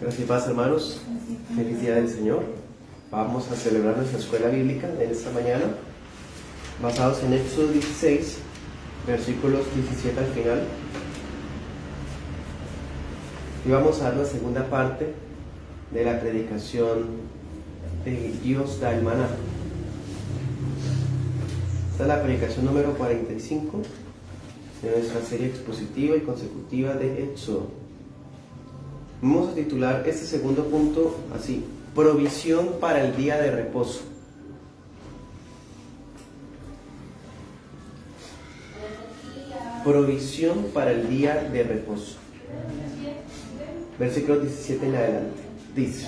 Gracias y paz, hermanos. Feliz día del Señor. Vamos a celebrar nuestra escuela bíblica de esta mañana, basados en Éxodo 16, versículos 17 al final. Y vamos a dar la segunda parte de la predicación de Dios da el maná. Esta es la predicación número 45 de nuestra serie expositiva y consecutiva de Éxodo. Vamos a titular este segundo punto así: provisión para el día de reposo. Provisión para el día de reposo. Versículo 17 en adelante. Dice: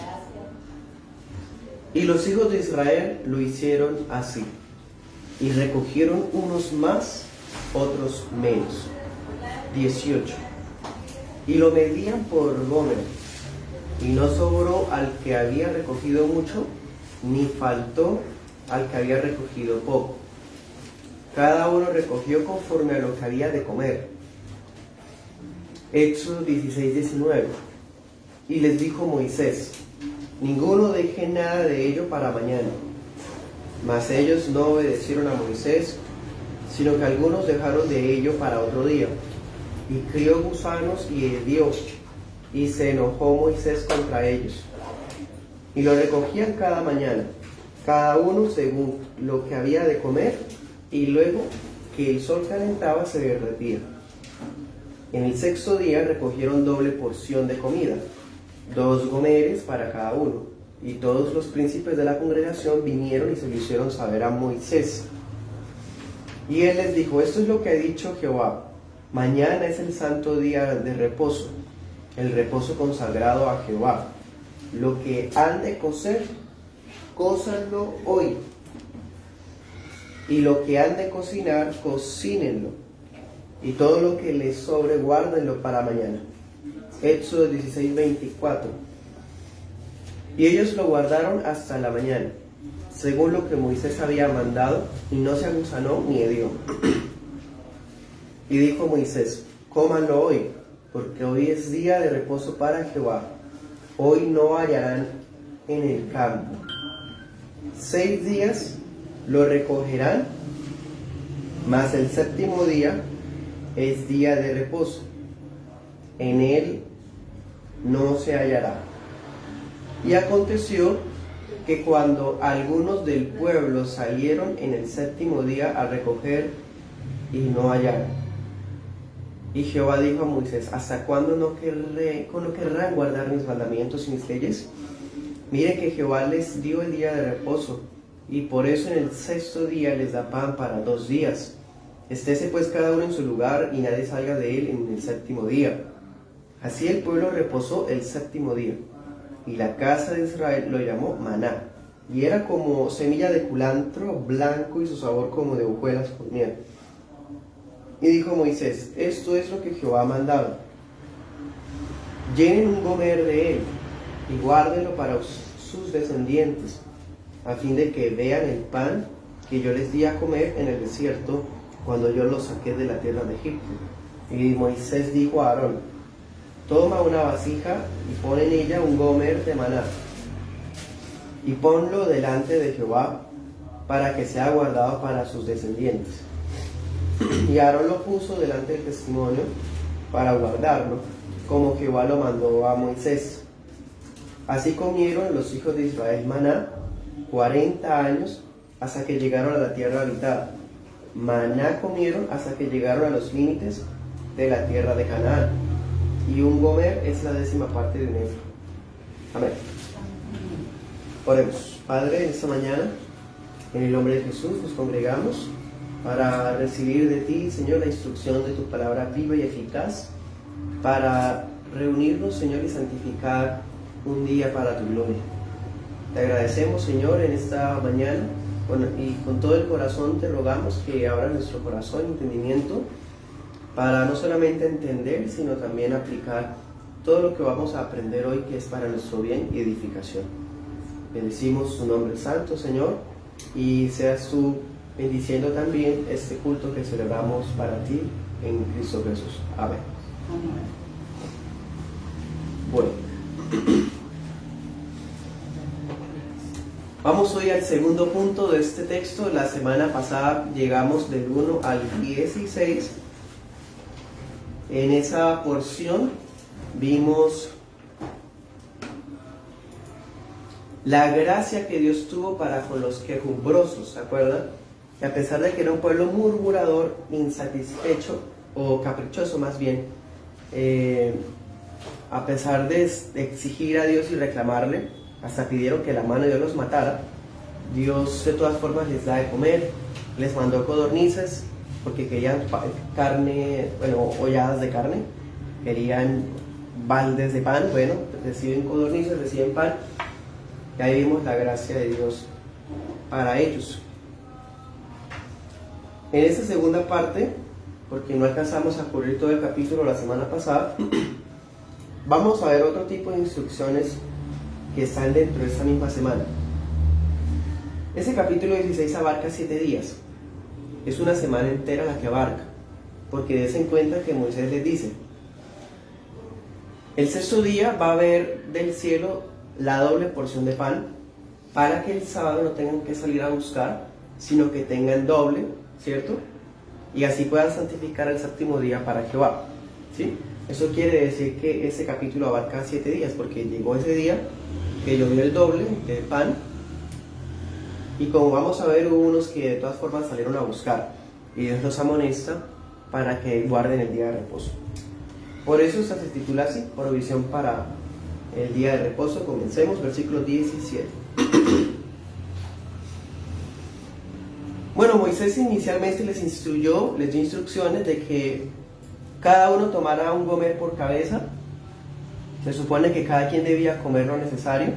y los hijos de Israel lo hicieron así, y recogieron unos más, otros menos. 18. Y lo medían por gómer, y no sobró al que había recogido mucho, ni faltó al que había recogido poco. Cada uno recogió conforme a lo que había de comer. Éxodo 16, 19. Y les dijo Moisés: ninguno deje nada de ello para mañana. Mas ellos no obedecieron a Moisés, sino que algunos dejaron de ello para otro día. Y crió gusanos y hedió, y se enojó Moisés contra ellos. Y lo recogían cada mañana, cada uno según lo que había de comer, y luego que el sol calentaba se derretía. En el sexto día recogieron doble porción de comida, 2 gomeres para cada uno. Y todos los príncipes de la congregación vinieron y se lo hicieron saber a Moisés. Y él les dijo: esto es lo que ha dicho Jehová: mañana es el santo día de reposo, el reposo consagrado a Jehová. Lo que han de cocer, cózanlo hoy. Y lo que han de cocinar, cocínenlo. Y todo lo que les sobre, guárdenlo para mañana. Éxodo 16, 24. Y ellos lo guardaron hasta la mañana, según lo que Moisés había mandado, y no se agusanó ni hedió. Y dijo Moisés: cómanlo hoy, porque hoy es día de reposo para Jehová. Hoy no hallarán en el campo. 6 días lo recogerán, mas el séptimo día es día de reposo. En él no se hallará. Y aconteció que cuando algunos del pueblo salieron en el séptimo día a recoger, y no hallaron. Y Jehová dijo a Moisés: ¿hasta cuándo no querrán guardar mis mandamientos y mis leyes? Mire que Jehová les dio el día de reposo, y por eso en el sexto día les da pan para 2 días. Estése pues cada uno en su lugar, y nadie salga de él en el séptimo día. Así el pueblo reposó el séptimo día, y la casa de Israel lo llamó maná, y era como semilla de culantro blanco, y su sabor como de hojuelas con miel. Y dijo Moisés: esto es lo que Jehová ha mandado: llenen un gomer de él, y guárdenlo para sus descendientes, a fin de que vean el pan que yo les di a comer en el desierto, cuando yo los saqué de la tierra de Egipto. Y Moisés dijo a Aarón: toma una vasija y pon en ella un gomer de maná, y ponlo delante de Jehová, para que sea guardado para sus descendientes. Y Aarón lo puso delante del testimonio para guardarlo, como Jehová lo mandó a Moisés. Así comieron los hijos de Israel maná 40 años, hasta que llegaron a la tierra habitada. Maná comieron hasta que llegaron a los límites de la tierra de Canaán. Y un gomer es la 10ª parte de un efa. Amén. Oremos. Padre, esta mañana, en el nombre de Jesús, nos congregamos para recibir de ti, Señor, la instrucción de tu palabra viva y eficaz, para reunirnos, Señor, y santificar un día para tu gloria. Te agradecemos, Señor, en esta mañana, y con todo el corazón te rogamos que abra nuestro corazón y entendimiento, para no solamente entender, sino también aplicar todo lo que vamos a aprender hoy, que es para nuestro bien y edificación. Bendecimos tu nombre santo, Señor, y seas tú bendiciendo también este culto que celebramos para ti en Cristo Jesús. Amén. Bueno, Vamos hoy al segundo punto de este texto. La semana pasada llegamos del 1 al 16. En esa porción vimos la gracia que Dios tuvo para con los quejumbrosos, ¿se acuerdan? Que a pesar de que era un pueblo murmurador, insatisfecho o caprichoso más bien, a pesar de exigir a Dios y reclamarle, hasta pidieron que la mano de Dios los matara, Dios de todas formas les da de comer, les mandó codornices porque querían carne, bueno, holladas de carne, querían baldes de pan, bueno, reciben codornices, reciben pan, y ahí vimos la gracia de Dios para ellos. En esta segunda parte, porque no alcanzamos a cubrir todo el capítulo la semana pasada, vamos a ver otro tipo de instrucciones que están dentro de esta misma semana. Ese capítulo 16 abarca 7 días. Es una semana entera la que abarca, porque des en cuenta que Moisés les dice: el sexto día va a haber del cielo la doble porción de pan, para que el sábado no tengan que salir a buscar, sino que tengan doble, ¿cierto? Y así puedan santificar el séptimo día para Jehová, ¿sí? Eso quiere decir que ese capítulo abarca 7 días, porque llegó ese día que llovió el doble de pan, y como vamos a ver, hubo unos que de todas formas salieron a buscar, y Dios los amonesta para que guarden el día de reposo. Por eso se titula así, provisión para el día de reposo. Comencemos, versículo 17. Bueno, Moisés inicialmente les dio instrucciones de que cada uno tomara un gomer por cabeza. Se supone que cada quien debía comer lo necesario,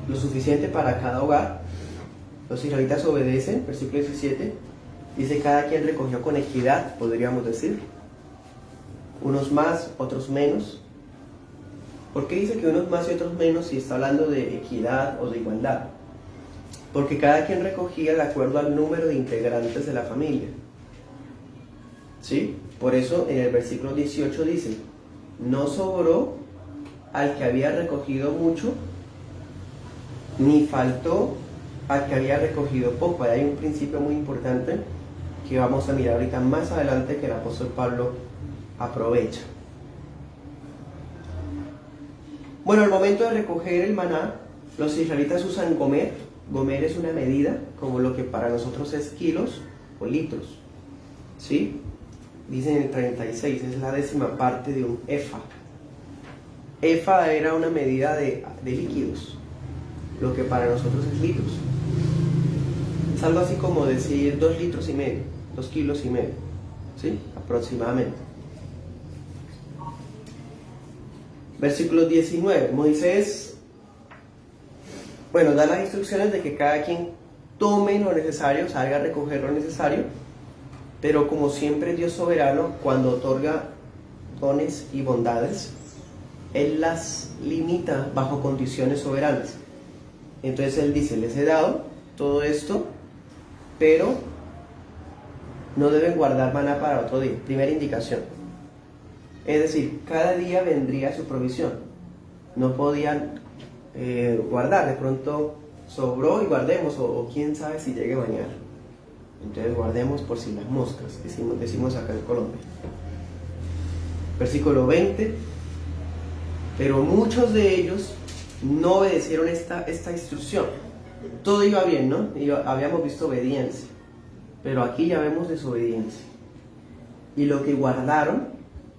lo suficiente para cada hogar. Los israelitas obedecen, versículo 17, dice: cada quien recogió con equidad, podríamos decir, unos más, otros menos. ¿Por qué dice que unos más y otros menos si está hablando de equidad o de igualdad? Porque cada quien recogía de acuerdo al número de integrantes de la familia, ¿sí? Por eso en el versículo 18 dice: no sobró al que había recogido mucho, ni faltó al que había recogido poco. Ahí hay un principio muy importante que vamos a mirar ahorita más adelante, que el apóstol Pablo aprovecha. Bueno, al momento de recoger el maná, los israelitas usan gomer. Gomer es una medida como lo que para nosotros es kilos o litros, ¿sí? Dicen en el 36, es la 10ª parte de un efa. Efa era una medida de líquidos, lo que para nosotros es litros. Es algo así como decir 2,5 litros, 2,5 kilos, ¿sí? Aproximadamente. Versículo 19. Moisés, bueno, da las instrucciones de que cada quien tome lo necesario, salga a recoger lo necesario, pero como siempre Dios soberano, cuando otorga dones y bondades, Él las limita bajo condiciones soberanas. Entonces Él dice: les he dado todo esto, pero no deben guardar maná para otro día. Primera indicación. Es decir, cada día vendría su provisión. No podían guardar, de pronto sobró y guardemos, o quién sabe si llegue mañana. Entonces guardemos por si las moscas, decimos acá en Colombia. Versículo 20. Pero muchos de ellos no obedecieron esta instrucción. Todo iba bien, ¿no? Habíamos visto obediencia, pero aquí ya vemos desobediencia. Y lo que guardaron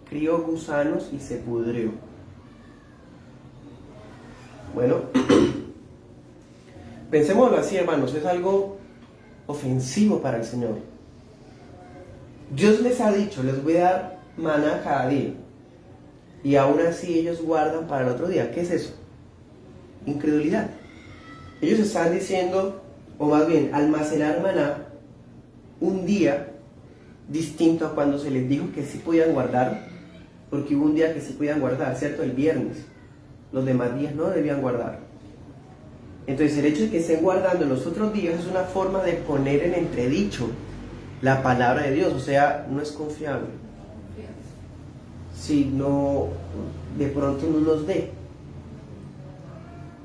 crió gusanos y se pudrió. Bueno, pensémoslo así, hermanos, es algo ofensivo para el Señor. Dios les ha dicho: les voy a dar maná cada día, y aún así ellos guardan para el otro día. ¿Qué es eso? Incredulidad. Ellos están diciendo, o más bien, almacenar maná un día distinto a cuando se les dijo que sí podían guardar, porque hubo un día que sí podían guardar, ¿cierto? El viernes. Los demás días no debían guardar. Entonces el hecho de que estén guardando en los otros días es una forma de poner en entredicho la palabra de Dios, o sea, no es confiable. Si no, de pronto no nos dé.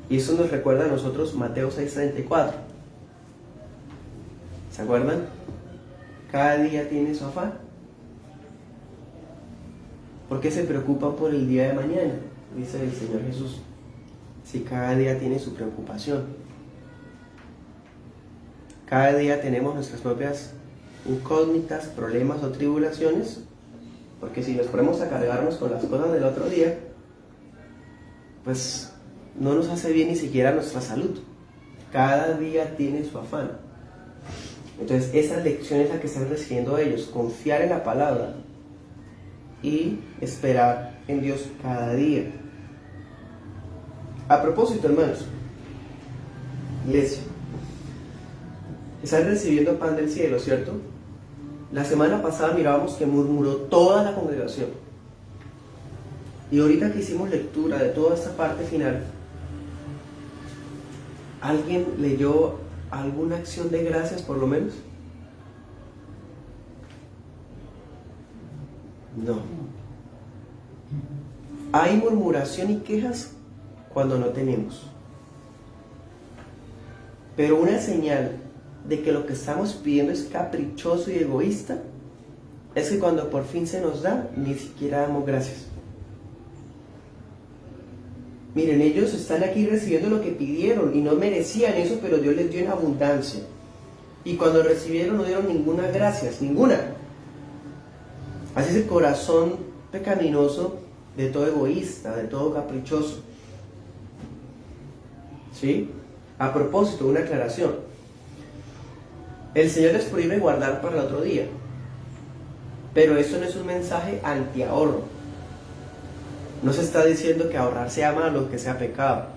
Y eso nos recuerda a nosotros Mateo 6:34. ¿Se acuerdan? Cada día tiene su afán. ¿Por qué se preocupan por el día de mañana? Dice el Señor Jesús. Si cada día tiene su preocupación. Cada día tenemos nuestras propias incógnitas, problemas o tribulaciones. Porque si nos ponemos a cargarnos con las cosas del otro día, pues no nos hace bien ni siquiera nuestra salud. Cada día tiene su afán. Entonces esa lección es la que están recibiendo ellos. Confiar en la palabra y esperar en Dios cada día. A propósito, hermanos, iglesia, están recibiendo pan del cielo, ¿cierto? La semana pasada mirábamos que murmuró toda la congregación. Y ahorita que hicimos lectura de toda esta parte final, ¿alguien leyó alguna acción de gracias por lo menos? No. Hay murmuración y quejas cuando no tenemos. Pero una señal de que lo que estamos pidiendo es caprichoso y egoísta es que cuando por fin se nos da, ni siquiera damos gracias. Miren, ellos están aquí recibiendo lo que pidieron y no merecían eso, pero Dios les dio en abundancia. Y cuando recibieron no dieron ninguna gracias, ninguna. Así es el corazón pecaminoso de todo egoísta, de todo caprichoso. ¿Sí? A propósito, una aclaración. El Señor les prohíbe guardar para el otro día, pero eso no es un mensaje anti-ahorro. No se está diciendo que ahorrar sea malo, que sea pecado.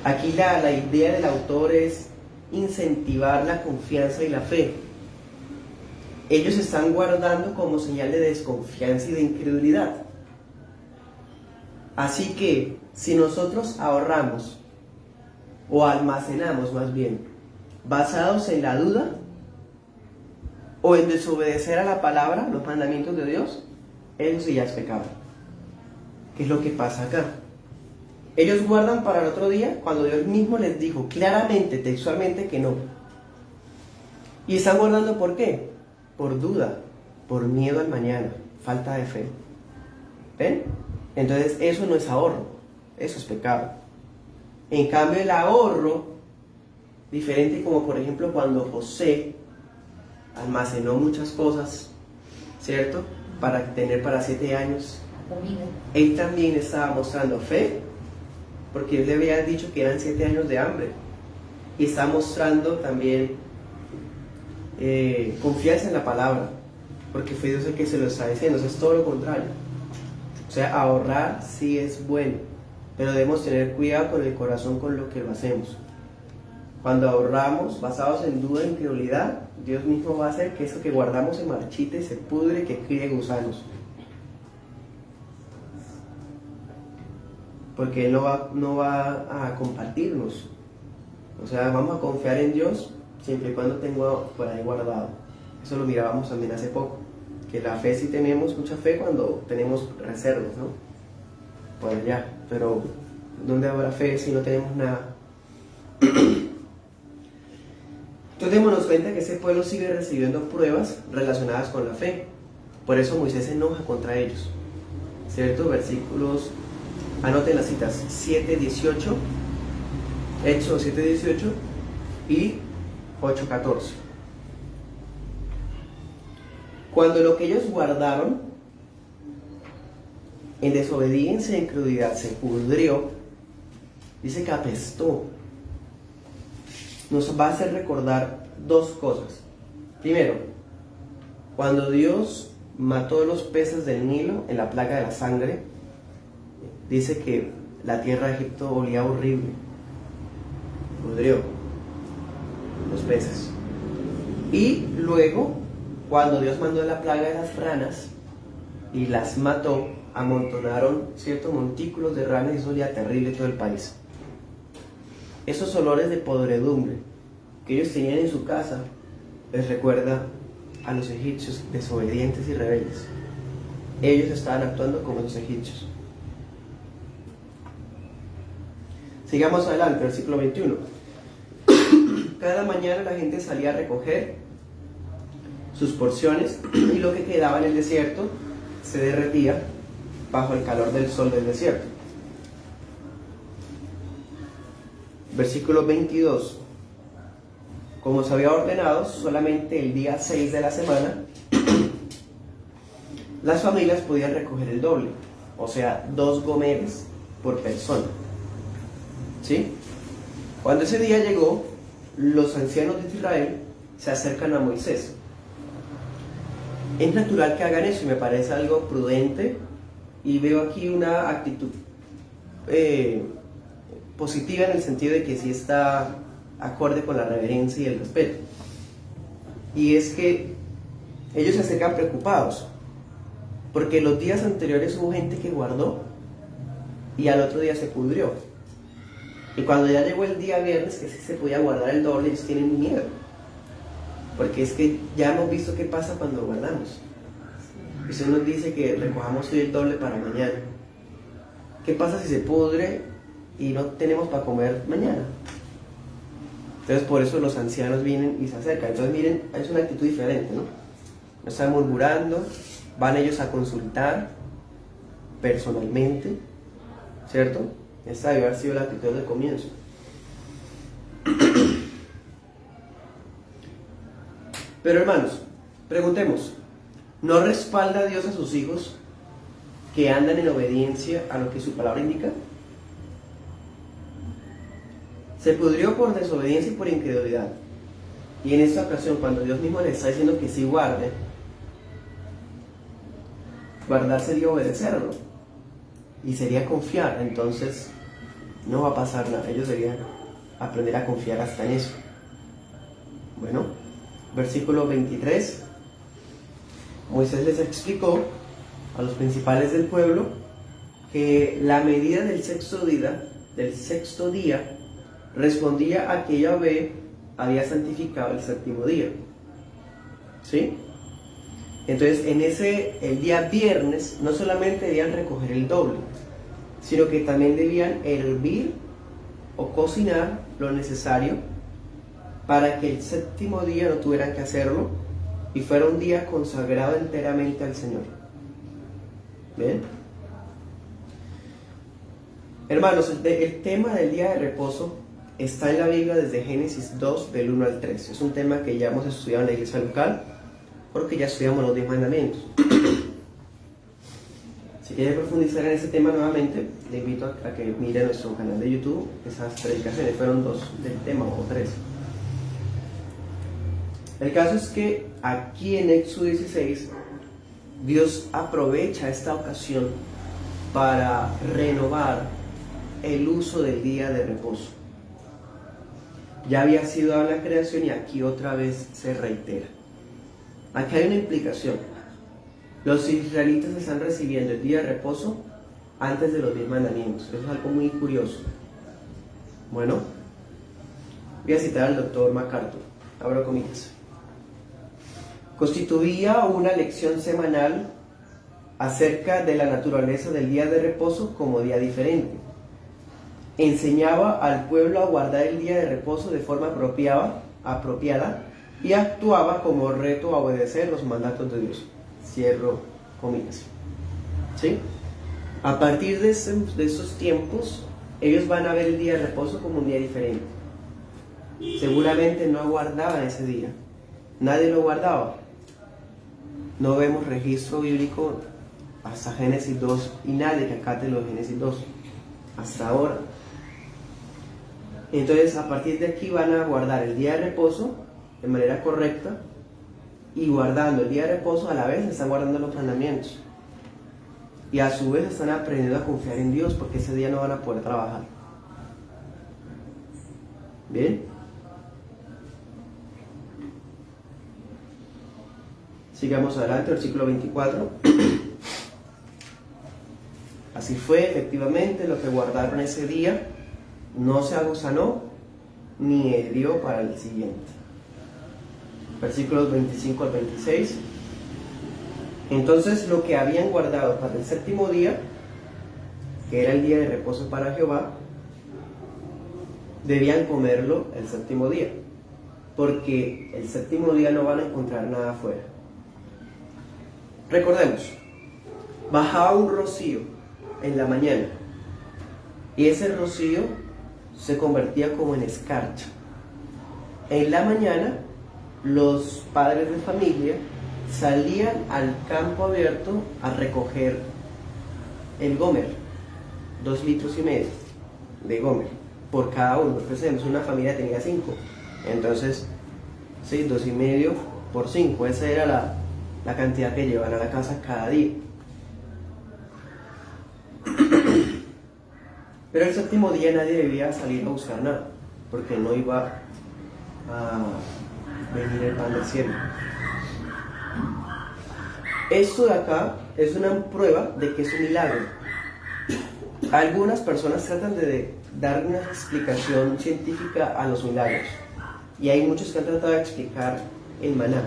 Aquí la idea del autor es incentivar la confianza y la fe. Ellos están guardando como señal de desconfianza y de incredulidad. Así que si nosotros ahorramos o almacenamos más bien basados en la duda o en desobedecer a la palabra, los mandamientos de Dios, eso sí ya es pecado. ¿Qué es lo que pasa acá? Ellos guardan para el otro día cuando Dios mismo les dijo claramente, textualmente, que no. Y están guardando ¿por qué? Por duda, por miedo al mañana, falta de fe. ¿Ven? Entonces eso no es ahorro, eso es pecado. En cambio el ahorro, diferente como por ejemplo cuando José almacenó muchas cosas, ¿cierto? Para tener para 7 años. Él también estaba mostrando fe, porque él le había dicho que eran 7 años de hambre. Y está mostrando también confianza en la palabra, porque fue Dios el que se lo está diciendo. Eso es todo lo contrario. O sea, ahorrar sí es bueno, pero debemos tener cuidado con el corazón con lo que lo hacemos. Cuando ahorramos basados en duda e incredulidad, Dios mismo va a hacer que eso que guardamos se marchite, se pudre, que críe gusanos. Porque Él no va a compartirnos. O sea, vamos a confiar en Dios siempre y cuando tengo por ahí guardado. Eso lo mirábamos también hace poco. Que la fe, sí tenemos mucha fe cuando tenemos reservas, ¿no? Por allá. Pero ¿dónde habrá fe si no tenemos nada? Entonces démonos cuenta que ese pueblo sigue recibiendo pruebas relacionadas con la fe. Por eso Moisés se enoja contra ellos. ¿Cierto? Versículos, anoten las citas, 7:18, Éxodo 7:18 y 8:14. Cuando lo que ellos guardaron en desobediencia e incredulidad se pudrió, dice que apestó. Nos va a hacer recordar 2 cosas. Primero, cuando Dios mató los peces del Nilo en la plaga de la sangre, dice que la tierra de Egipto olía horrible, pudrió los peces. Y luego, cuando Dios mandó la plaga de las ranas y las mató, amontonaron ciertos montículos de ranas y eso olía terrible todo el país. Esos olores de podredumbre que ellos tenían en su casa les recuerda a los egipcios desobedientes y rebeldes. Ellos estaban actuando como los egipcios. Sigamos adelante, versículo 21. Cada mañana la gente salía a recoger sus porciones y lo que quedaba en el desierto se derretía bajo el calor del sol del desierto. Versículo 22. Como se había ordenado, solamente el día 6 de la semana las familias podían recoger el doble, o sea, 2 gomeres por persona. ¿Sí? Cuando ese día llegó, los ancianos de Israel se acercan a Moisés. Es natural que hagan eso y me parece algo prudente, y veo aquí una actitud positiva en el sentido de que sí está acorde con la reverencia y el respeto. Y es que ellos se acercan preocupados, porque los días anteriores hubo gente que guardó y al otro día se pudrió. Y cuando ya llegó el día viernes, que sí se podía guardar el doble, ellos tienen miedo. Porque es que ya hemos visto qué pasa cuando guardamos. Jesús nos dice que recojamos hoy el doble para mañana. ¿Qué pasa si se pudre y no tenemos para comer mañana? Entonces por eso los ancianos vienen y se acercan. Entonces miren, es una actitud diferente, ¿no? No están murmurando, van ellos a consultar personalmente, ¿cierto? Esta debe haber sido la actitud del comienzo. Pero hermanos, preguntemos, ¿no respalda Dios a sus hijos que andan en obediencia a lo que su palabra indica? Se pudrió por desobediencia y por incredulidad. Y en esta ocasión, cuando Dios mismo le está diciendo que sí guarde, guardar sería obedecerlo. Y sería confiar. Entonces, no va a pasar nada. Ellos deberían aprender a confiar hasta en eso. Bueno, versículo 23. Moisés les explicó a los principales del pueblo que la medida del sexto día respondía a que Yahvé había santificado el séptimo día. ¿Sí? Entonces, el día viernes, no solamente debían recoger el doble, sino que también debían hervir o cocinar lo necesario para que el séptimo día no tuvieran que hacerlo y fuera un día consagrado enteramente al Señor. ¿Bien? Hermanos, el tema del día de reposo está en la Biblia desde Génesis 2, del 1 al 3. Es un tema que ya hemos estudiado en la iglesia local, porque ya estudiamos los 10 mandamientos. Si quiere profundizar en ese tema nuevamente, le invito a que mire nuestro canal de YouTube. Esas predicaciones fueron 2 del tema, o 3. El caso es que aquí en Éxodo 16, Dios aprovecha esta ocasión para renovar el uso del día de reposo. Ya había sido dada la creación y aquí otra vez se reitera. Aquí hay una implicación. Los israelitas están recibiendo el día de reposo antes de los 10 mandamientos. Eso es algo muy curioso. Bueno, voy a citar al doctor MacArthur. Abro comillas. Constituía una lección semanal acerca de la naturaleza del día de reposo como día diferente. Enseñaba al pueblo a guardar el día de reposo de forma apropiada y actuaba como reto a obedecer los mandatos de Dios. Cierro comillas. ¿Sí? A partir de esos tiempos, ellos van a ver el día de reposo como un día diferente. Seguramente no guardaban ese día. Nadie lo guardaba. No vemos registro bíblico hasta Génesis 2 y nadie que acate los Génesis 2 hasta ahora. Entonces, a partir de aquí van a guardar el día de reposo de manera correcta, y guardando el día de reposo a la vez están guardando los mandamientos, y a su vez están aprendiendo a confiar en Dios, porque ese día no van a poder trabajar. ¿Bien? Sigamos adelante, versículo 24. Así fue, efectivamente, lo que guardaron ese día no se aguzanó ni hirió para el siguiente. Versículos 25 al 26. Entonces lo que habían guardado para el séptimo día, que era el día de reposo para Jehová, debían comerlo el séptimo día, porque el séptimo día no van a encontrar nada afuera. Recordemos, bajaba un rocío en la mañana y ese rocío se convertía como en escarcha. En la mañana los padres de familia salían al campo abierto a recoger el gómer, 2,5 litros de gómer por cada uno. Pensemos, una familia tenía 5, entonces, sí, 2,5 por 5, esa era la cantidad que llevaban a la casa cada día. Pero el séptimo día nadie debía salir a buscar nada, porque no iba a venir el pan del cielo. Esto de acá es una prueba de que es un milagro. Algunas personas tratan de dar una explicación científica a los milagros, y hay muchos que han tratado de explicar el maná.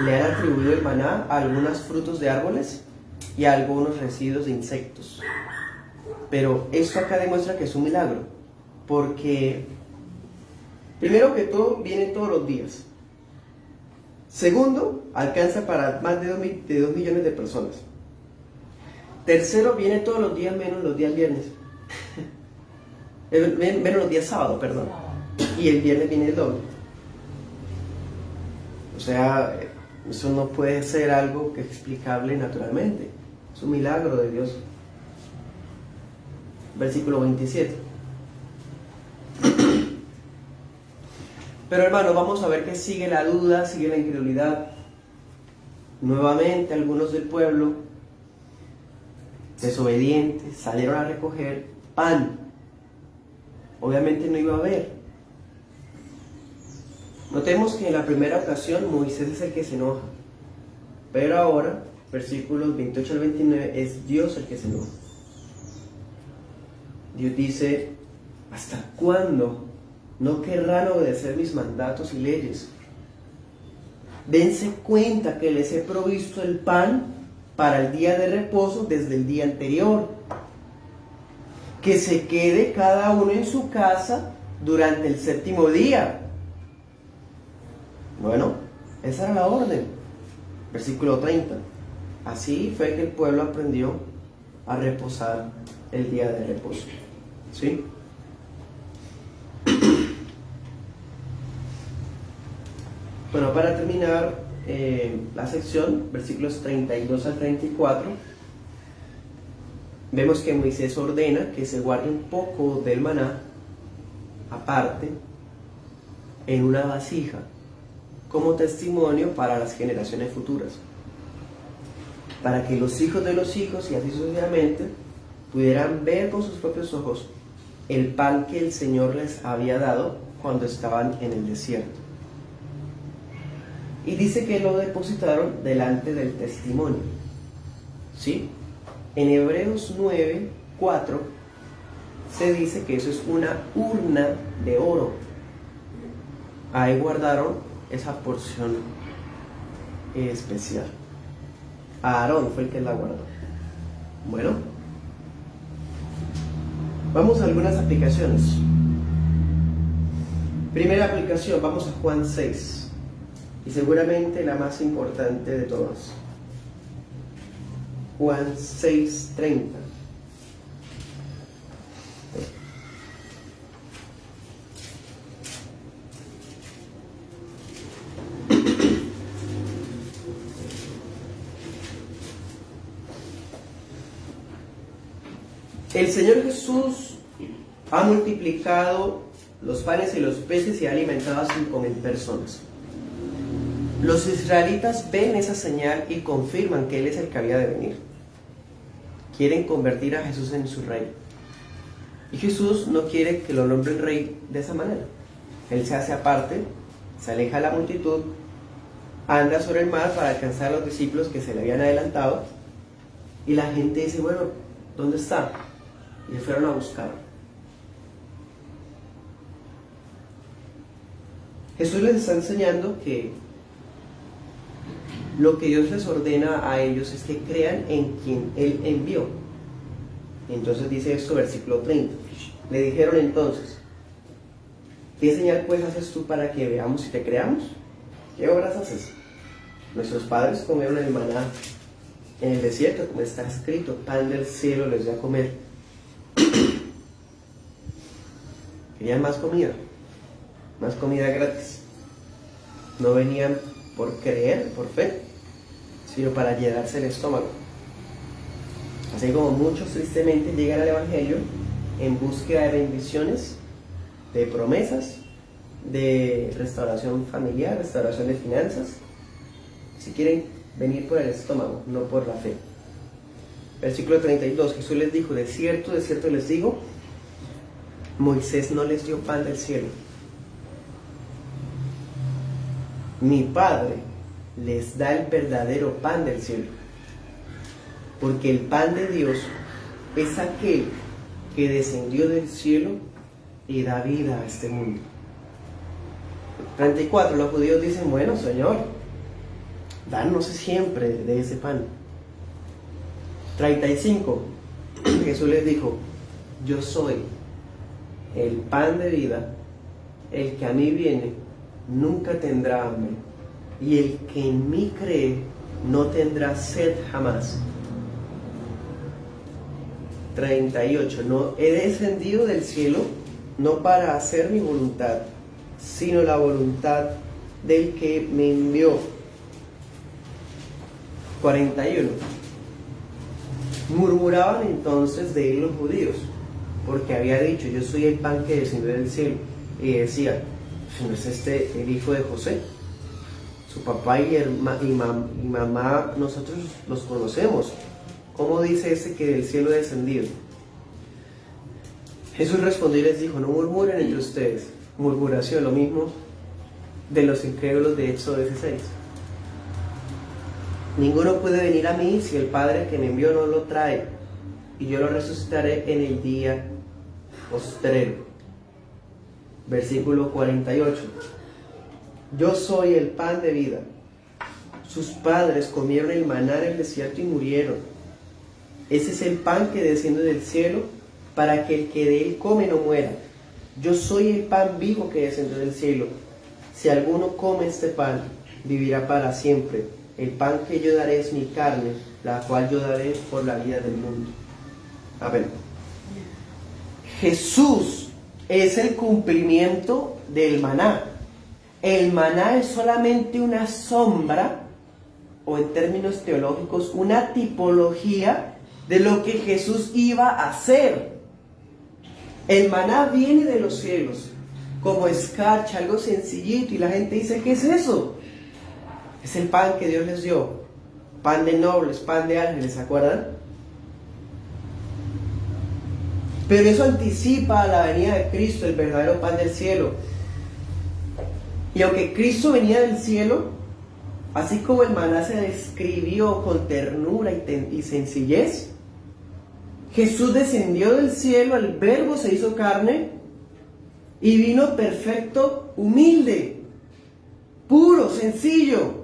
Le han atribuido el maná a algunos frutos de árboles y a algunos residuos de insectos. Pero esto acá demuestra que es un milagro, porque primero que todo viene todos los días. Segundo, alcanza para más de 2 millones de personas. Tercero, viene todos los días menos los días viernes. Menos los días sábado, perdón. Y el viernes viene el doble. O sea, eso no puede ser algo que es explicable naturalmente. Es un milagro de Dios. Versículo 27. Pero hermanos, vamos a ver que sigue la duda, sigue la incredulidad. Nuevamente algunos del pueblo, desobedientes, salieron a recoger pan. Obviamente no iba a haber. Notemos que en la primera ocasión Moisés es el que se enoja, pero ahora, versículos 28 al 29, es Dios el que se enoja. Dios dice: ¿hasta cuándo no querrán obedecer mis mandatos y leyes? Dense cuenta que les he provisto el pan para el día de reposo desde el día anterior. Que se quede cada uno en su casa durante el séptimo día. Bueno, esa era la orden. Versículo 30. Así fue que el pueblo aprendió a reposar el día de reposo. ¿Sí? Bueno, para terminar la sección, versículos 32 al 34, vemos que Moisés ordena que se guarde un poco del maná aparte en una vasija como testimonio para las generaciones futuras, para que los hijos de los hijos y así sucesivamente pudieran ver con sus propios ojos el pan que el Señor les había dado cuando estaban en el desierto. Y dice que lo depositaron delante del testimonio. ¿Sí? En Hebreos 9:4 se dice que eso es una urna de oro. Ahí guardaron esa porción especial. Aarón fue el que la guardó. Bueno, vamos a algunas aplicaciones. Primera aplicación, vamos a Juan 6. Y seguramente la más importante de todas. Juan 6:30. El Señor Jesús ha multiplicado los panes y los peces y ha alimentado a 5,000 personas. Los israelitas ven esa señal y confirman que Él es el que había de venir. Quieren convertir a Jesús en su rey. Y Jesús no quiere que lo nombren rey de esa manera. Él se hace aparte, se aleja de la multitud, anda sobre el mar para alcanzar a los discípulos que se le habían adelantado. Y la gente dice: bueno, ¿dónde está? Y le fueron a buscar. Jesús les está enseñando que lo que Dios les ordena a ellos es que crean en quien Él envió. Entonces dice esto, versículo 30. Le dijeron entonces: ¿qué señal pues haces tú para que veamos y te creamos? ¿Qué obras haces? Nuestros padres comieron el maná en el desierto, como está escrito: pan del cielo les dio a comer. Querían más comida gratis. No venían por creer, por fe, sino para llenarse el estómago. Así como muchos tristemente llegan al Evangelio en búsqueda de bendiciones, de promesas, de restauración familiar, restauración de finanzas, si quieren venir por el estómago, no por la fe. Versículo 32, Jesús les dijo: de cierto les digo, Moisés no les dio pan del cielo. Mi Padre les da el verdadero pan del cielo. Porque el pan de Dios es aquel que descendió del cielo y da vida a este mundo. 34, los judíos dicen: bueno, Señor, danos siempre de ese pan. 35, Jesús les dijo: yo soy el pan de vida, el que a mí viene nunca tendrá hambre, y el que en mí cree no tendrá sed jamás. 38, no he descendido del cielo no para hacer mi voluntad, sino la voluntad del que me envió. 41, murmuraban entonces de él los judíos, porque había dicho: yo soy el pan que descendió del cielo. Y decían: ¿no es este el hijo de José? Su papá y mamá nosotros los conocemos. ¿Cómo dice este que del cielo ha descendido? Jesús respondió y les dijo: no murmuren entre ustedes. Murmuración, lo mismo de los incrédulos de Éxodo 16. Ninguno puede venir a mí si el Padre que me envió no lo trae, y yo lo resucitaré en el día postrero. Versículo 48. Yo soy el pan de vida. Sus padres comieron el maná en el desierto y murieron. Ese es el pan que desciende del cielo, para que el que de él come no muera. Yo soy el pan vivo que descendió del cielo. Si alguno come este pan, vivirá para siempre. El pan que yo daré es mi carne, la cual yo daré por la vida del mundo. Amén. Jesús es el cumplimiento del maná. El maná es solamente una sombra, o en términos teológicos, una tipología de lo que Jesús iba a hacer. El maná viene de los cielos, como escarcha, algo sencillito, y la gente dice: ¿qué es eso? Es el pan que Dios les dio, pan de nobles, pan de ángeles, ¿se acuerdan? Pero eso anticipa a la venida de Cristo, el verdadero pan del cielo. Y aunque Cristo venía del cielo, así como el maná se describió con ternura y sencillez, Jesús descendió del cielo, el Verbo se hizo carne y vino perfecto, humilde, puro, sencillo.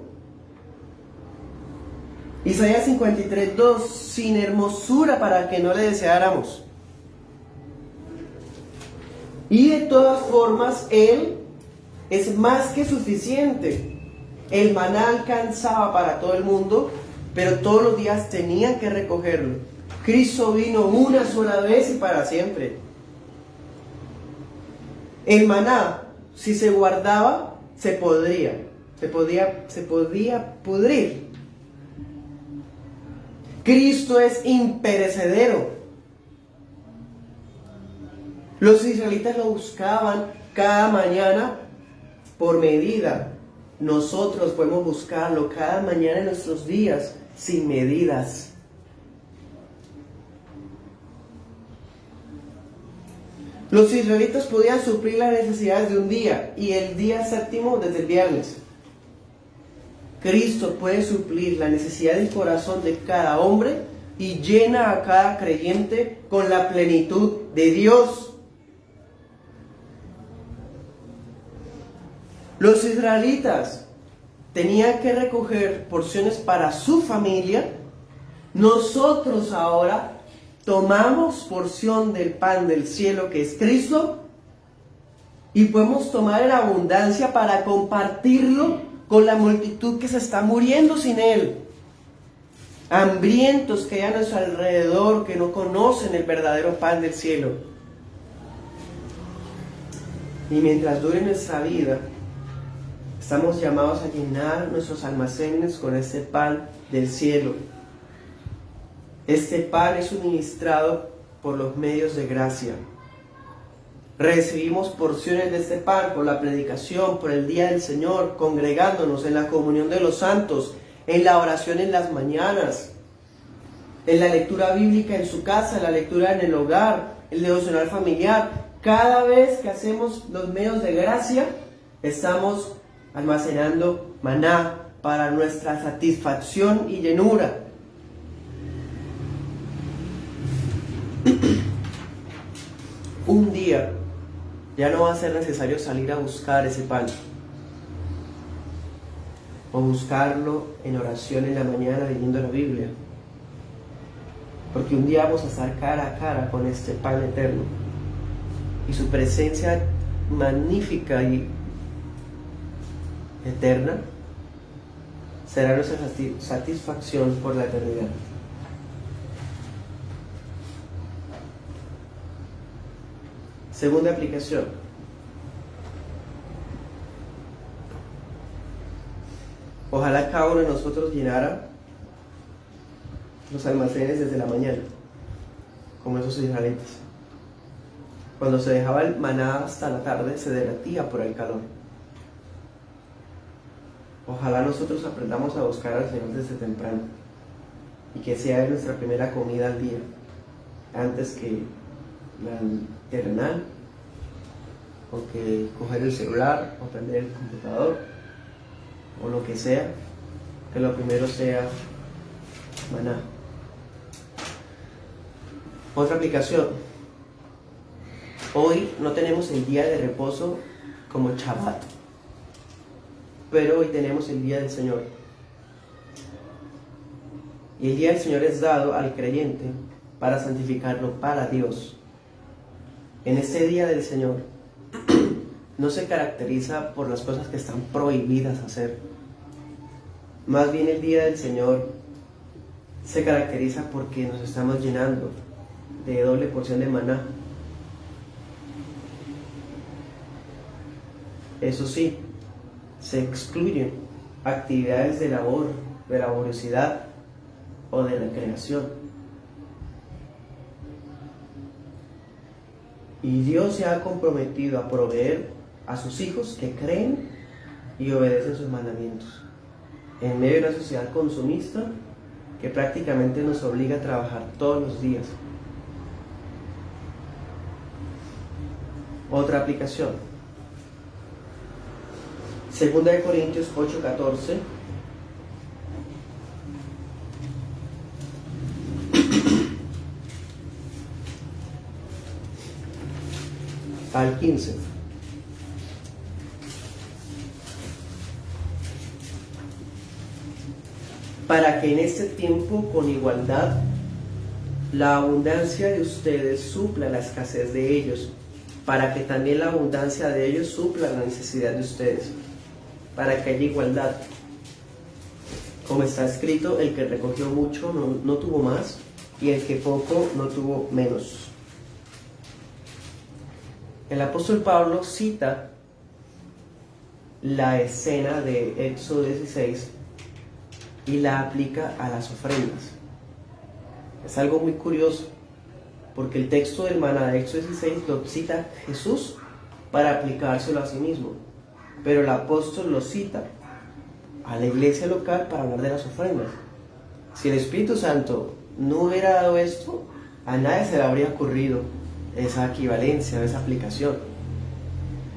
Isaías 53:2, sin hermosura para que no le deseáramos. Y de todas formas, Él es más que suficiente. El maná alcanzaba para todo el mundo, pero todos los días tenían que recogerlo. Cristo vino una sola vez y para siempre. El maná, si se guardaba, se podía pudrir. Cristo es imperecedero. Los israelitas lo buscaban cada mañana por medida. Nosotros podemos buscarlo cada mañana en nuestros días sin medidas. Los israelitas podían suplir las necesidades de un día y el día séptimo desde el viernes. Cristo puede suplir la necesidad del corazón de cada hombre y llena a cada creyente con la plenitud de Dios. Los israelitas tenían que recoger porciones para su familia. Nosotros ahora tomamos porción del pan del cielo que es Cristo y podemos tomar en abundancia para compartirlo con la multitud que se está muriendo sin Él. Hambrientos que hay a nuestro alrededor, que no conocen el verdadero pan del cielo. Y mientras dure nuestra vida, estamos llamados a llenar nuestros almacenes con este pan del cielo. Este pan es suministrado por los medios de gracia. Recibimos porciones de este pan por la predicación, por el día del Señor, congregándonos en la comunión de los santos, en la oración en las mañanas, en la lectura bíblica en su casa, en la lectura en el hogar, el devocional familiar. Cada vez que hacemos los medios de gracia, estamos almacenando maná para nuestra satisfacción y llenura. Un día ya no va a ser necesario salir a buscar ese pan o buscarlo en oración en la mañana leyendo la Biblia, porque un día vamos a estar cara a cara con este pan eterno y su presencia magnífica y eterna será nuestra satisfacción por la eternidad. Segunda aplicación. Ojalá cada uno de nosotros llenara los almacenes desde la mañana, como esos israelitas. Cuando se dejaba el maná hasta la tarde, se derretía por el calor. Ojalá nosotros aprendamos a buscar al Señor desde temprano y que sea nuestra primera comida al día, antes que la terrenal, o que coger el celular, o prender el computador, o lo que sea, que lo primero sea maná. Otra aplicación. Hoy no tenemos el día de reposo como Shabbat, pero hoy tenemos el día del Señor. Y el día del Señor es dado al creyente para santificarlo para Dios. En este día del Señor no se caracteriza por las cosas que están prohibidas hacer. Más bien el día del Señor se caracteriza porque nos estamos llenando de doble porción de maná. Eso sí, se excluyen actividades de labor, de laboriosidad o de recreación. Y Dios se ha comprometido a proveer a sus hijos que creen y obedecen sus mandamientos, en medio de una sociedad consumista que prácticamente nos obliga a trabajar todos los días. Otra aplicación. Segunda de Corintios 8:14. Al 15. Para que en este tiempo con igualdad la abundancia de ustedes supla la escasez de ellos, para que también la abundancia de ellos supla la necesidad de ustedes, para que haya igualdad. Como está escrito, el que recogió mucho no tuvo más, y el que poco no tuvo menos. El apóstol Pablo cita la escena de Éxodo 16 y la aplica a las ofrendas. Es algo muy curioso, porque el texto del maná de Éxodo 16 lo cita Jesús para aplicárselo a sí mismo, pero el apóstol lo cita a la iglesia local para hablar de las ofrendas. Si el Espíritu Santo no hubiera dado esto, a nadie se le habría ocurrido esa equivalencia, esa aplicación.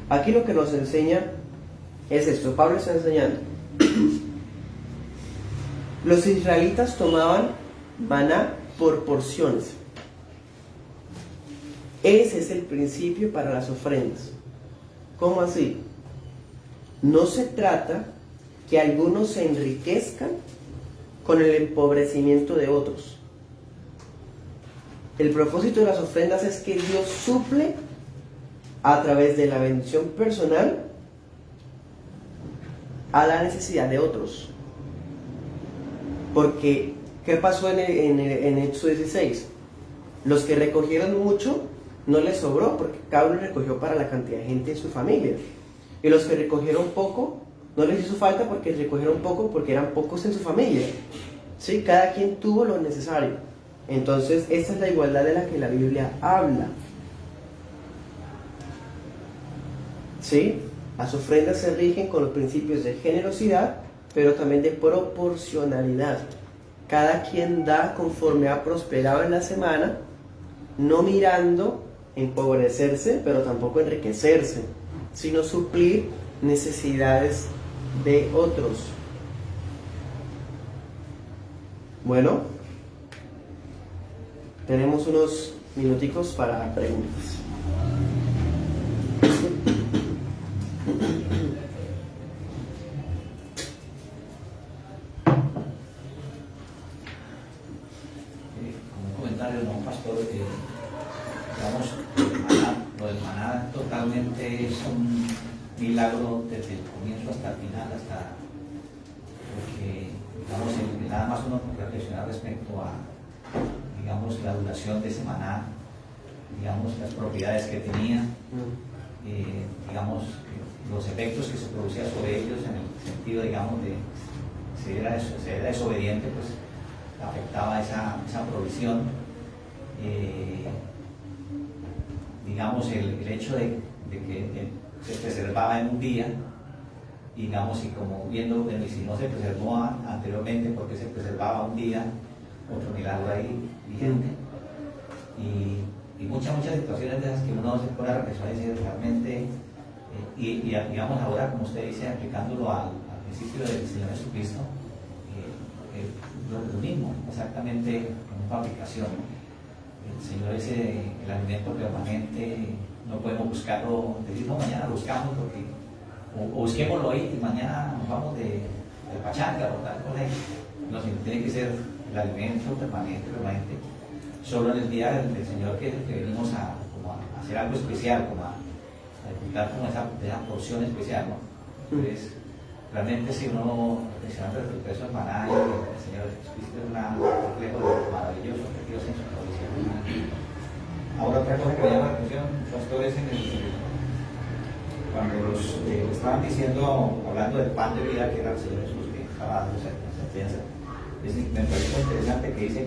Aquí lo que nos enseña es esto. Pablo está enseñando. Los israelitas tomaban maná por porciones. Ese es el principio para las ofrendas. ¿Cómo así? No se trata que algunos se enriquezcan con el empobrecimiento de otros. El propósito de las ofrendas es que Dios suple a través de la bendición personal a la necesidad de otros. Porque, ¿qué pasó en Éxodo 16? Los que recogieron mucho no les sobró, porque cada uno recogió para la cantidad de gente en su familia. Y los que recogieron poco, no les hizo falta porque recogieron poco, porque eran pocos en su familia. ¿Sí? Cada quien tuvo lo necesario. Entonces, esta es la igualdad de la que la Biblia habla. ¿Sí? Las ofrendas se rigen con los principios de generosidad, pero también de proporcionalidad. Cada quien da conforme ha prosperado en la semana, no mirando empobrecerse, pero tampoco enriquecerse, sino suplir necesidades de otros. Bueno, tenemos unos minuticos para preguntas. Es un milagro desde el comienzo hasta el final, porque digamos, nada más uno reflexionar respecto a, digamos, la duración de ese maná, digamos, las propiedades que tenía, digamos, los efectos que se producían sobre ellos en el sentido, digamos, de si era desobediente, pues afectaba esa provisión. Digamos, el hecho de que se preservaba en un día, digamos, y como viendo, si no se preservó anteriormente, porque se preservaba un día, otro milagro ahí vigente, y muchas situaciones de esas que uno se pone a reflexionar y dice realmente, y digamos ahora, como usted dice, aplicándolo al principio del Señor Jesucristo, lo mismo, exactamente en una aplicación, ¿no? El Señor es el alimento permanente, no podemos buscarlo, decir, no, mañana lo buscamos porque, o busquémoslo ahí y mañana nos vamos de pachanga o tal cosa. No, sino tiene que ser el alimento permanente. Solo en el día del Señor que venimos a hacer algo especial, como a disfrutar como esa porción especial, ¿no? Entonces, realmente si uno reflexionando respecto a eso, el maná y el Señor Jesucristo es un reflejo de lo maravilloso que Dios en su provisión. Ahora otra cosa que me llama la atención, pastores, cuando estaban diciendo, hablando del pan de vida que era el Señor Jesús que estaba dando esa enseñanza, me parece muy interesante que dice,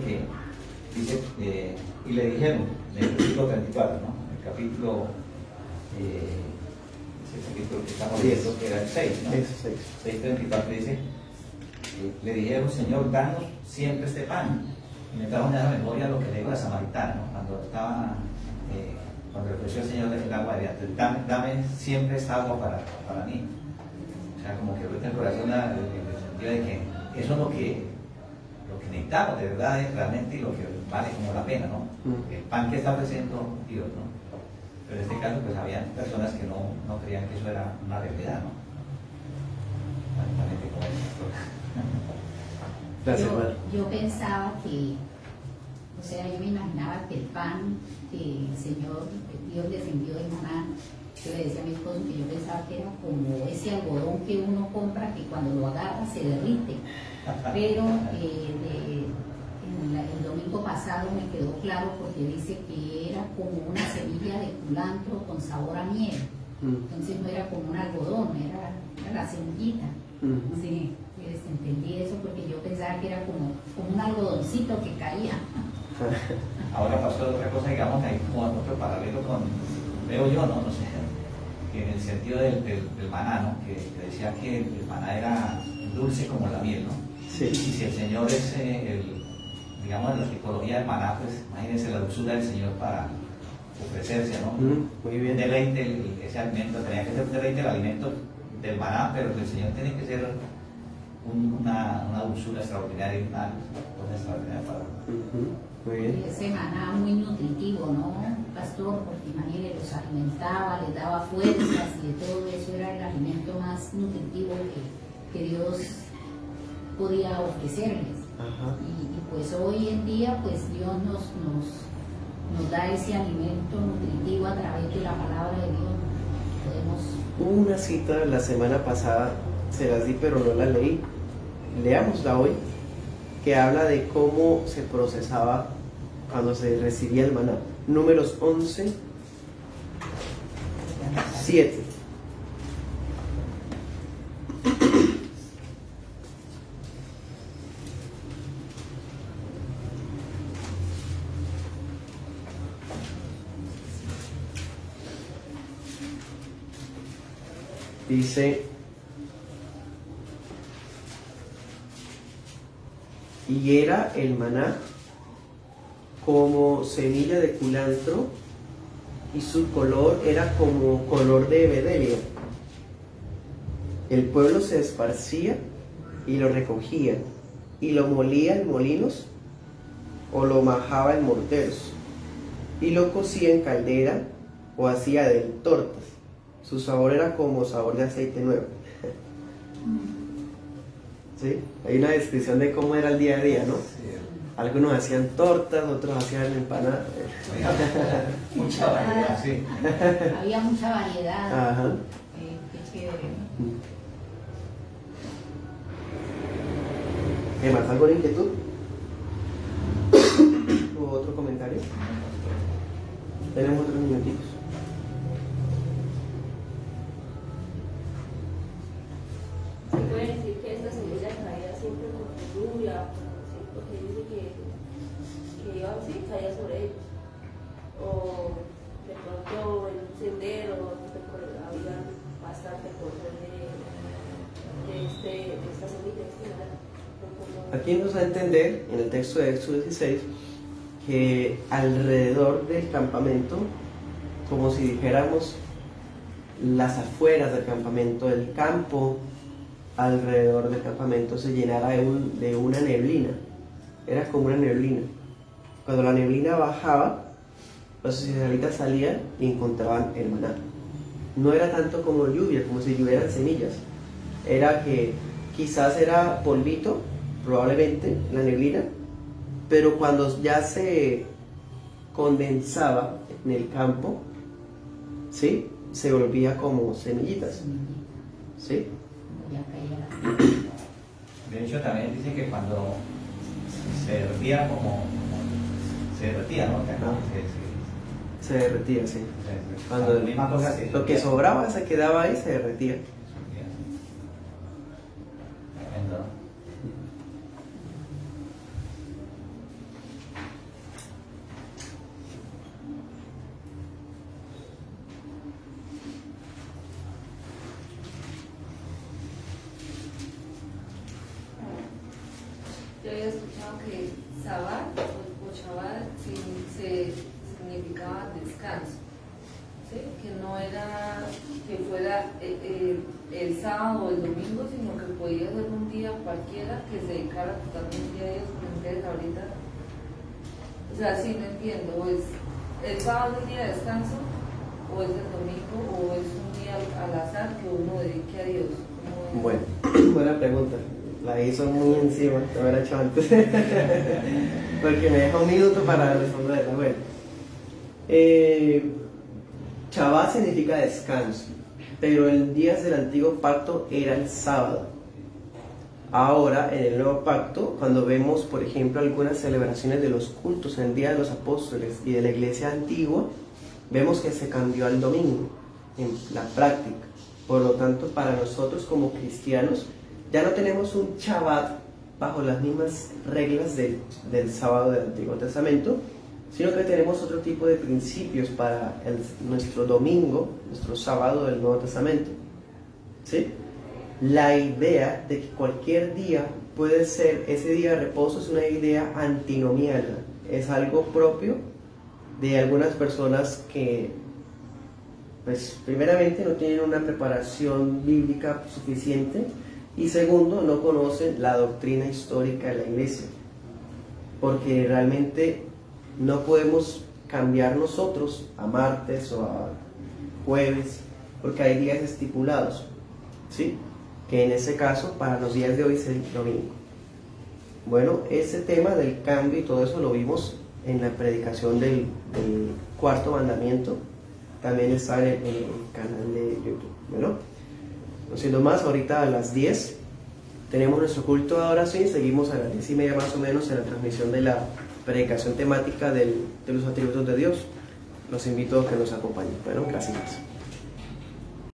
y le dijeron, en el versículo 34, ¿no? El capítulo que estamos viendo, que era el 6, ¿no? 6:34 dice, le dijeron, Señor, danos siempre este pan. Y me trajo en esa memoria lo que le digo a la samaritana, ¿no? Cuando le ofreció el Señor el agua de vida, dame siempre esta agua para mí. O sea, como que ahorita el corazón, en el sentido de que eso es lo que necesitamos, de verdad, es realmente y lo que vale como la pena, ¿no? El pan que está ofreciendo Dios, ¿no? Pero en este caso, pues había personas que no creían que eso era una realidad, ¿no? Exactamente como yo pensaba que, o sea, yo me imaginaba que el pan que el Señor, que Dios les envió de maná, yo le decía a mi esposo que yo pensaba que era como ese algodón que uno compra que cuando lo agarra se derrite. Pero el domingo pasado me quedó claro porque dice que era como una semilla de culantro con sabor a miel. Entonces no era como un algodón, era la semillita. Sí, entendí eso porque yo pensaba que era como un algodoncito que caía. Ahora pasó otra cosa, digamos, que hay como otro paralelo veo yo, no sé, que en el sentido del maná, ¿no? Que decía que el maná era dulce como la miel, ¿no? Sí. Y si el Señor es digamos, la psicología del maná, pues imagínense la dulzura del Señor para ofrecerse, ¿no? Muy bien. Deleite ese alimento, tenía que ser un deleite el alimento del maná, pero el Señor tiene que ser una dulzura extraordinaria y una cosa extraordinaria para Muy bien. Y ese maná muy nutritivo, ¿no, pastor? Porque imagínate, los alimentaba, les daba fuerzas y de todo eso era el alimento más nutritivo que Dios podía ofrecerles. Y pues hoy en día pues Dios nos nos da ese alimento nutritivo a través de la palabra de Dios. Podemos... Una cita la semana pasada, se las di pero no la leí. Leámosla hoy, que habla de cómo se procesaba cuando se recibía el maná. Números 11, 7. Dice: y era el maná como semilla de culantro, y su color era como color de bedelio. El pueblo se esparcía y lo recogía, y lo molía en molinos, o lo majaba en morteros, y lo cocía en caldera, o hacía de él tortas. Su sabor era como sabor de aceite nuevo. ¿Sí? Hay una descripción de cómo era el día a día, ¿no? Sí. Algunos hacían tortas, otros hacían empanadas. Mucha variedad, sí. Había mucha variedad. Ajá. Qué chévere. ¿Qué más? ¿Alguna inquietud? ¿O otro comentario? Tenemos otros minutitos. ¿Se puede decir que esta semilla caía siempre con lluvia? ¿Sí? Porque dice que iba así, caía sobre ellos. O de pronto en un sendero, había bastante cosas de esta semilla. Aquí nos da a entender, en el texto de Éxodo 16, que alrededor del campamento, como si dijéramos las afueras del campamento, el campo alrededor del campamento se llenara de una neblina. Era como una neblina. Cuando la neblina bajaba, los israelitas salían y encontraban el maná. No era tanto como lluvia, como si llovieran semillas. Era que quizás era polvito, probablemente, la neblina, pero cuando ya se condensaba en el campo, ¿sí?, se volvía como semillitas, ¿sí? Ya caía la... De hecho, también dice que cuando se derretía, se derretía, ¿no? Se derretía, sí. Cuando Cuando misma cosa se lo que sobraba se quedaba ahí, se derretía. Tremendo. Yo había escuchado que Sabbat o Shabbat significaba descanso, ¿sí? Que no era que fuera el sábado o el domingo, sino que podía ser un día cualquiera que se dedicara totalmente a Dios. Entonces ahorita, o sea, sí, no entiendo, o es el sábado es el día de descanso, o es el domingo, o es un día al azar que uno dedique a Dios. Bueno, buena pregunta. La hizo muy encima, lo hubiera hecho antes. Porque me deja un minuto para responderla. Bueno, Shabbat significa descanso, pero en días del antiguo pacto era el sábado. Ahora, en el nuevo pacto, cuando vemos, por ejemplo, algunas celebraciones de los cultos en el Día de los Apóstoles y de la Iglesia antigua, vemos que se cambió al domingo en la práctica. Por lo tanto, para nosotros como cristianos, ya no tenemos un Shabbat bajo las mismas reglas del sábado del Antiguo Testamento, sino que tenemos otro tipo de principios para nuestro domingo, nuestro sábado del Nuevo Testamento. ¿Sí? La idea de que cualquier día puede ser ese día de reposo es una idea antinomiana, es algo propio de algunas personas que, pues, primeramente no tienen una preparación bíblica suficiente, y segundo, no conocen la doctrina histórica de la iglesia, porque realmente no podemos cambiar nosotros a martes o a jueves, porque hay días estipulados, ¿sí? Que en ese caso, para los días de hoy es el domingo. Bueno, ese tema del cambio y todo eso lo vimos en la predicación del cuarto mandamiento. También está en el canal de YouTube. Bueno, no siendo más, ahorita a las 10 tenemos nuestro culto de adoración y seguimos a las 10:30 más o menos en la transmisión de la predicación temática de los atributos de Dios. Los invito a que nos acompañen. Bueno, gracias.